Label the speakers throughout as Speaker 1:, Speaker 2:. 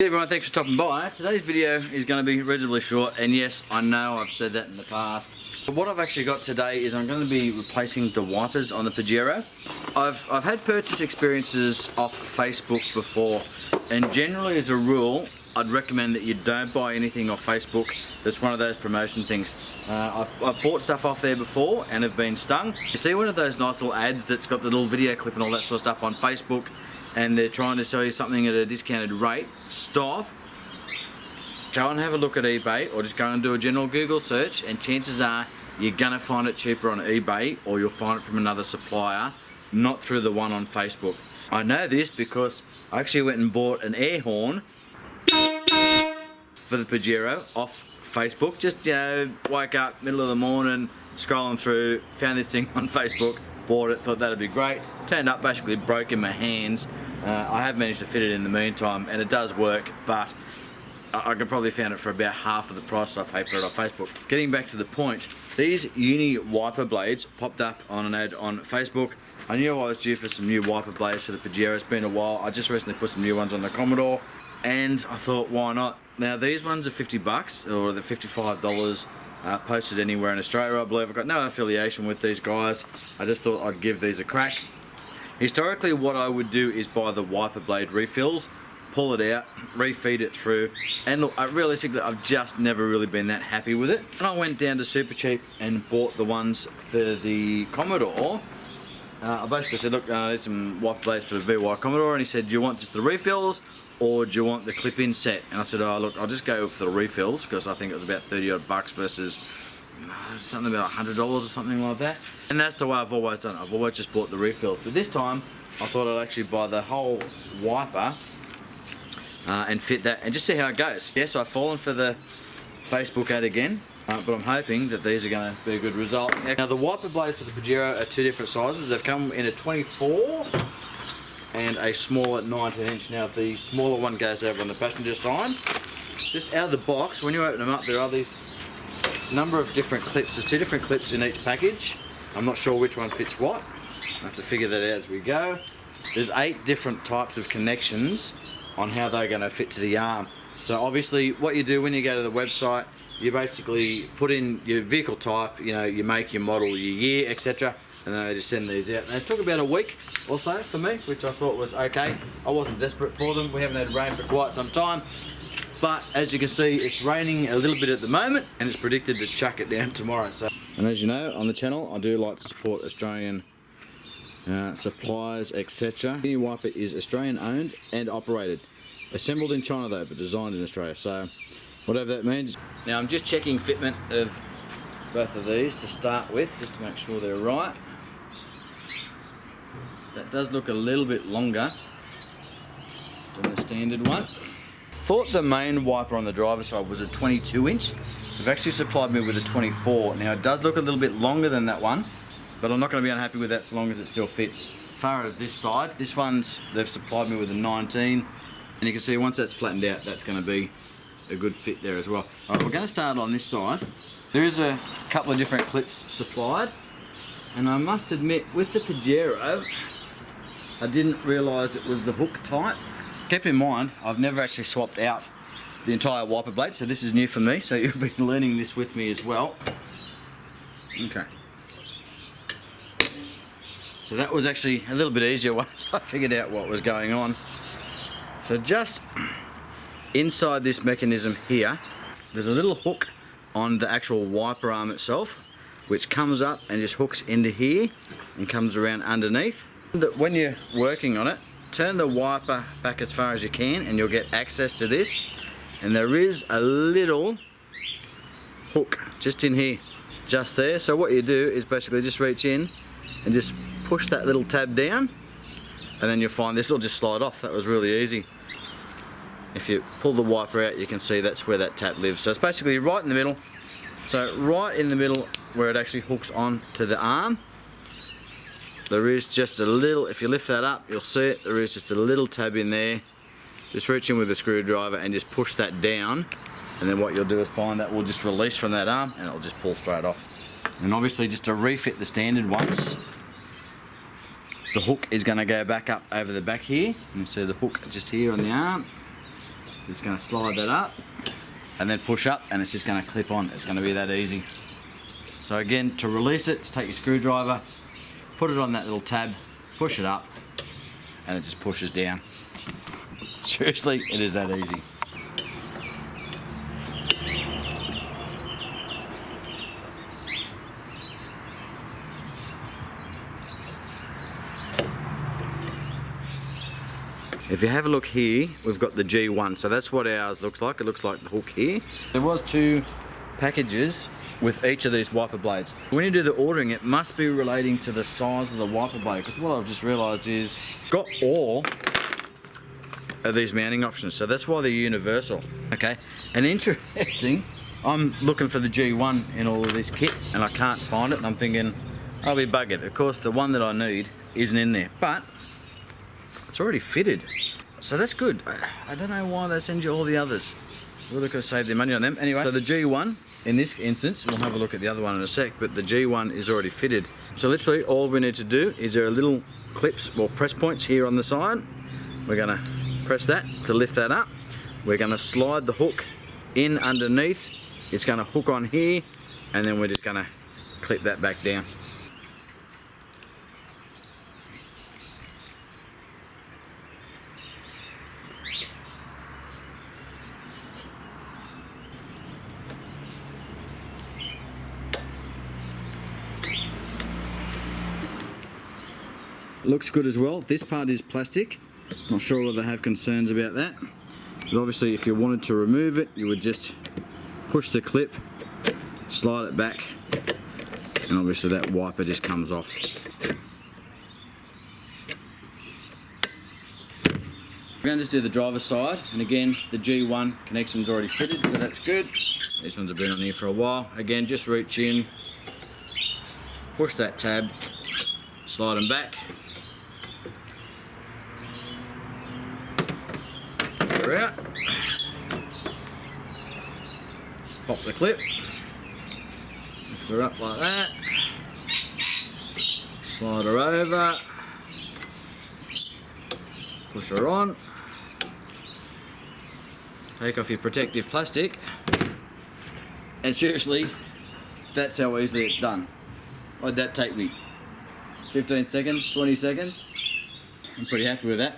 Speaker 1: Hey everyone, thanks for stopping by. Today's video is going to be reasonably short, and yes, I know I've said that in the past. But what I've actually got today is I'm going to be replacing the wipers on the Pajero. I've had purchase experiences off Facebook before, and generally as a rule, I'd recommend that you don't buy anything off Facebook that's one of those promotion things. I've bought stuff off there before and have been stung. You see one of those nice little ads that's got the little video clip and all that sort of stuff on Facebook, and they're trying to sell you something at a discounted rate. Stop, go and have a look at eBay, or just go and do a general Google search, and chances are you're gonna find it cheaper on eBay, or you'll find it from another supplier, not through the one on Facebook. I know this because I actually went and bought an air horn for the Pajero off Facebook. Just, you know, woke up middle of the morning, scrolling through, found this thing on Facebook, bought it, thought that'd be great. Turned up basically broke in my hands. I have managed to fit it in the meantime, and it does work, but I could probably find it for about half of the price I paid for it on Facebook. Getting back to the point, these UniWiper blades popped up on an ad on Facebook. I knew I was due for some new wiper blades for the Pajero. It's been a while. I just recently put some new ones on the Commodore, and I thought, why not? Now these ones are $50, or they're $55. Posted anywhere in Australia, I believe. I've got no affiliation with these guys. I just thought I'd give these a crack. Historically, what I would do is buy the wiper blade refills, pull it out, refeed it through, and look, realistically, I've just never really been that happy with it. And I went down to Super Cheap and bought the ones for the Commodore. I basically said, look, I need some wiper blades for the VY Commodore, and he said, do you want just the refills, or do you want the clip-in set? And I said, oh look, I'll just go for the refills, because I think it was about 30 odd bucks versus something about $100 or something like that. And that's the way I've always done it. I've always just bought the refills. But this time, I thought I'd actually buy the whole wiper and fit that and just see how it goes. Yes, I've fallen for the Facebook ad again, but I'm hoping that these are going to be a good result. Now the wiper blades for the Pajero are two different sizes. They've come in a 24 and a smaller 19-inch. Now the smaller one goes over on the passenger side. Just out of the box, when you open them up, there are these number of different clips. There's two different clips in each package. I'm not sure which one fits what. I have to figure that out as we go. There's 8 different types of connections on how they're going to fit to the arm. So obviously what you do when you go to the website, you basically put in your vehicle type, you know, your make, your model, your year, etc. And then they just send these out. And it took about a week or so for me, which I thought was okay. I wasn't desperate for them. We haven't had rain for quite some time. But as you can see, it's raining a little bit at the moment, and it's predicted to chuck it down tomorrow. So, and as you know, on the channel, I do like to support Australian suppliers, etc. UniWiper is Australian owned and operated. Assembled in China though, but designed in Australia. So, whatever that means. Now I'm just checking fitment of both of these to start with, just to make sure they're right. That does look a little bit longer than the standard one. Thought the main wiper on the driver's side was a 22-inch. They've actually supplied me with a 24. Now it does look a little bit longer than that one, but I'm not going to be unhappy with that so long as it still fits. As far as this side, this one's, they've supplied me with a 19, and you can see once that's flattened out, that's going to be a good fit there as well. Alright, we're going to start on this side. There is a couple of different clips supplied, and I must admit, with the Pajero, I didn't realise it was the hook type. Keep in mind, I've never actually swapped out the entire wiper blade, so this is new for me, so you've been learning this with me as well. Okay. So that was actually a little bit easier once I figured out what was going on. So just inside this mechanism here, there's a little hook on the actual wiper arm itself, which comes up and just hooks into here and comes around underneath. When you're working on it, turn the wiper back as far as you can and you'll get access to this, and there is a little hook just in here, just there. So what you do is basically just reach in and just push that little tab down, and then you'll find this will just slide off. That was really easy. If you pull the wiper out, you can see that's where that tab lives. So it's basically right in the middle. So right in the middle where it actually hooks on to the arm, there is just a little, if you lift that up, you'll see it, there is just a little tab in there. Just reach in with a screwdriver and just push that down, and then what you'll do is find that will just release from that arm and it'll just pull straight off. And obviously just to refit the standard ones, the hook is going to go back up over the back here. You see the hook just here on the arm. Just going to slide that up and then push up, and it's just going to clip on. It's going to be that easy. So again, to release it, just take your screwdriver, put it on that little tab, push it up, and it just pushes down. Seriously, it is that easy. If you have a look here, we've got the G1, so that's what ours looks like. It looks like the hook here. There was 2 packages with each of these wiper blades. When you do the ordering, it must be relating to the size of the wiper blade, because what I've just realised is got all of these mounting options, so that's why they're universal. Okay, and interesting, I'm looking for the G1 in all of this kit and I can't find it, and I'm thinking I'll be buggered. Of course, the one that I need isn't in there, but it's already fitted, so that's good. I don't know why they send you all the others. Really could have saved their money on them. Anyway, so the G1 in this instance, we'll have a look at the other one in a sec, but the G1 is already fitted. So literally all we need to do is there are little clips or press points here on the side. We're gonna press that to lift that up. We're gonna slide the hook in underneath. It's gonna hook on here, and then we're just gonna clip that back down. Looks good as well. This part is plastic. Not sure whether they have concerns about that. But obviously if you wanted to remove it, you would just push the clip, slide it back, and obviously that wiper just comes off. We're going to just do the driver's side, and again the G1 connection's already fitted, so that's good. These ones have been on here for a while. Again, just reach in, push that tab, slide them back. They're out. Pop the clip, lift her up like that, slide her over, push her on, take off your protective plastic, and seriously, that's how easily it's done. What'd that take me? 15 seconds, 20 seconds? I'm pretty happy with that.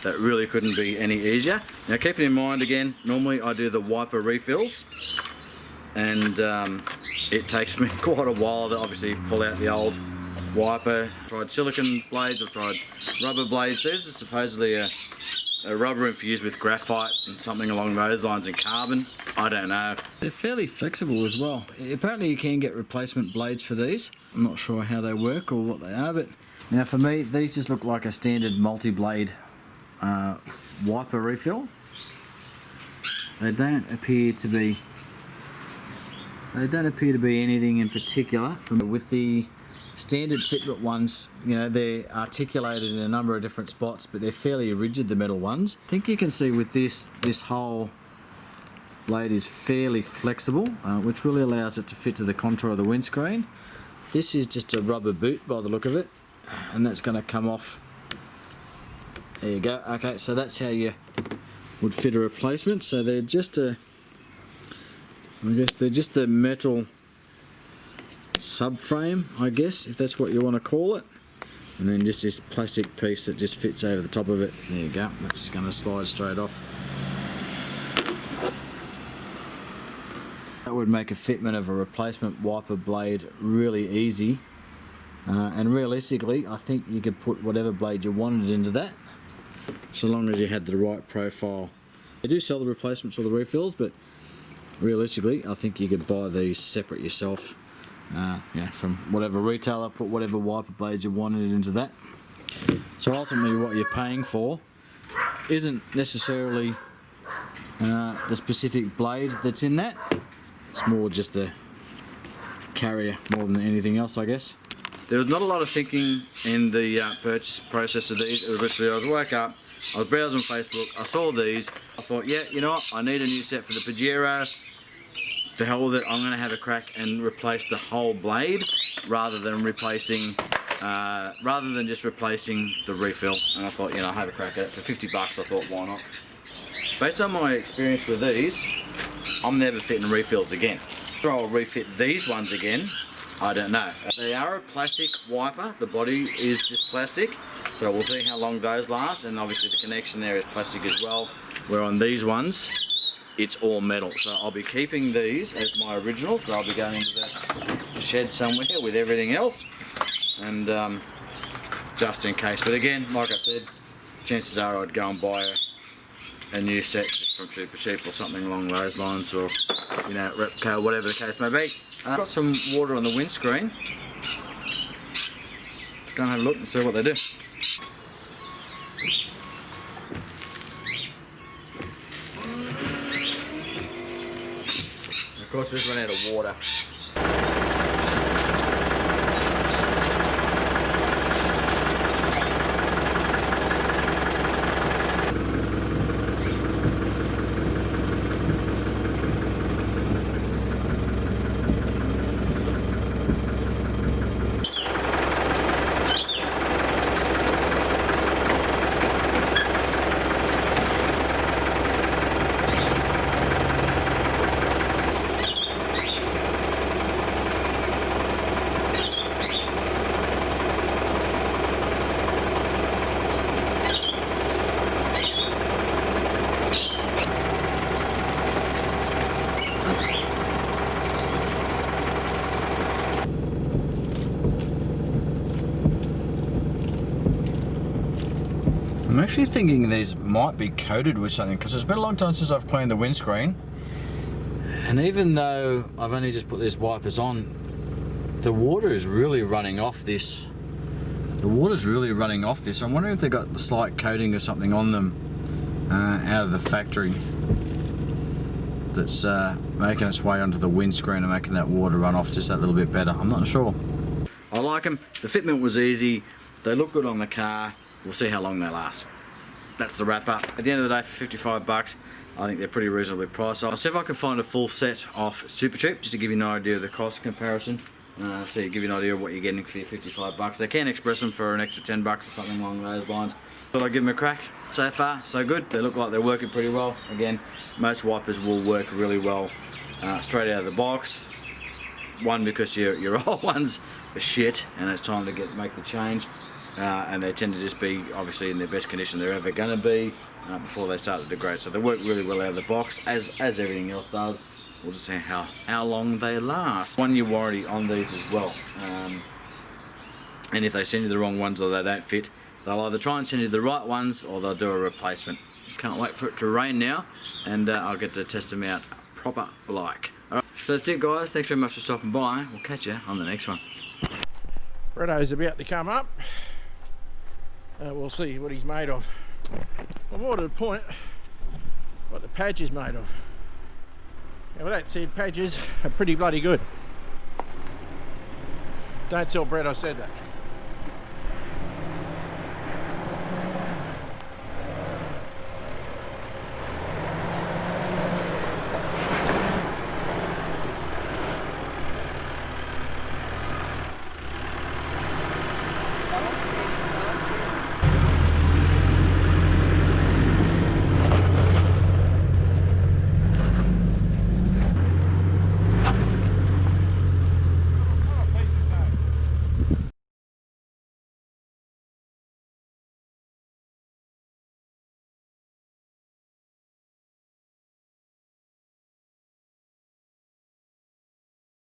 Speaker 1: That really couldn't be any easier. Now keeping in mind again, normally I do the wiper refills, and it takes me quite a while to obviously pull out the old wiper. I've tried silicone blades, I've tried rubber blades. These are supposedly a rubber infused with graphite and something along those lines, and carbon. I don't know. They're fairly flexible as well. Apparently you can get replacement blades for these. I'm not sure how they work or what they are, but now for me these just look like a standard multi-blade wiper refill. They don't appear to be anything in particular. With the standard fitment ones, you know, they're articulated in a number of different spots, but they're fairly rigid, the metal ones. I think you can see with this whole blade is fairly flexible, which really allows it to fit to the contour of the windscreen. This is just a rubber boot by the look of it, and that's going to come off. There you go. Okay, so that's how you would fit a replacement. So they're just a, I guess they're just a metal subframe, I guess, if that's what you want to call it, and then just this plastic piece that just fits over the top of it. There you go. That's going to slide straight off. That would make a fitment of a replacement wiper blade really easy, and realistically I think you could put whatever blade you wanted into that, so long as you had the right profile. They do sell the replacements or the refills, but realistically I think you could buy these separate yourself, from whatever retailer, put whatever wiper blades you wanted into that. So ultimately what you're paying for isn't necessarily the specific blade that's in that. It's more just the carrier more than anything else, I guess. There was not a lot of thinking in the purchase process of these. It was literally, I was woke up, I was browsing Facebook, I saw these, I thought, yeah, you know what, I need a new set for the Pajero. The hell with it, I'm going to have a crack and replace the whole blade rather than just replacing the refill. And I thought, you know, I'll have a crack at it for 50 bucks. I thought, why not? Based on my experience with these, I'm never fitting refills again. Whether I'll refit these ones again, I don't know. They are a plastic wiper, the body is just plastic, so we'll see how long those last, and obviously the connection there is plastic as well, where on these ones, it's all metal. So I'll be keeping these as my original, so I'll be going into the shed somewhere with everything else, and just in case. But again, like I said, chances are I'd go and buy a new set from Super Cheap or something along those lines, or you know, Repco, whatever the case may be. I've got some water on the windscreen. Let's go and have a look and see what they do. Of course, we just ran out of water. I'm actually thinking these might be coated with something, because it's been a long time since I've cleaned the windscreen, and even though I've only just put these wipers on, the water is really running off this. I'm wondering if they've got a slight coating or something on them out of the factory that's making its way onto the windscreen and making that water run off just that little bit better. I'm not sure. I like them. The fitment was easy. They look good on the car. We'll see how long they last. That's the wrap up. At the end of the day, for 55 bucks, I think they're pretty reasonably priced. I'll see if I can find a full set off Super Cheap, just to give you an idea of the cost comparison. So you give you an idea of what you're getting for your 55 bucks. They can express them for an extra 10 bucks or something along those lines. But I'll give them a crack. So far, so good. They look like they're working pretty well. Again, most wipers will work really well straight out of the box. One, because your old ones are shit and it's time to make the change. And they tend to just be obviously in their best condition they're ever going to be before they start to degrade. So they work really well out of the box, as everything else does. We'll just see how long they last. 1 year warranty on these as well. And if they send you the wrong ones or they don't fit, they'll either try and send you the right ones or they'll do a replacement. Can't wait for it to rain now, and I'll get to test them out proper like. Alright, so that's it guys. Thanks very much for stopping by. We'll catch you on the next one.
Speaker 2: Bretto's about to come up. We'll see what he's made of. Well, more to the point, what the patch is made of. Now with that said, patches are pretty bloody good. Don't tell Brett I said that.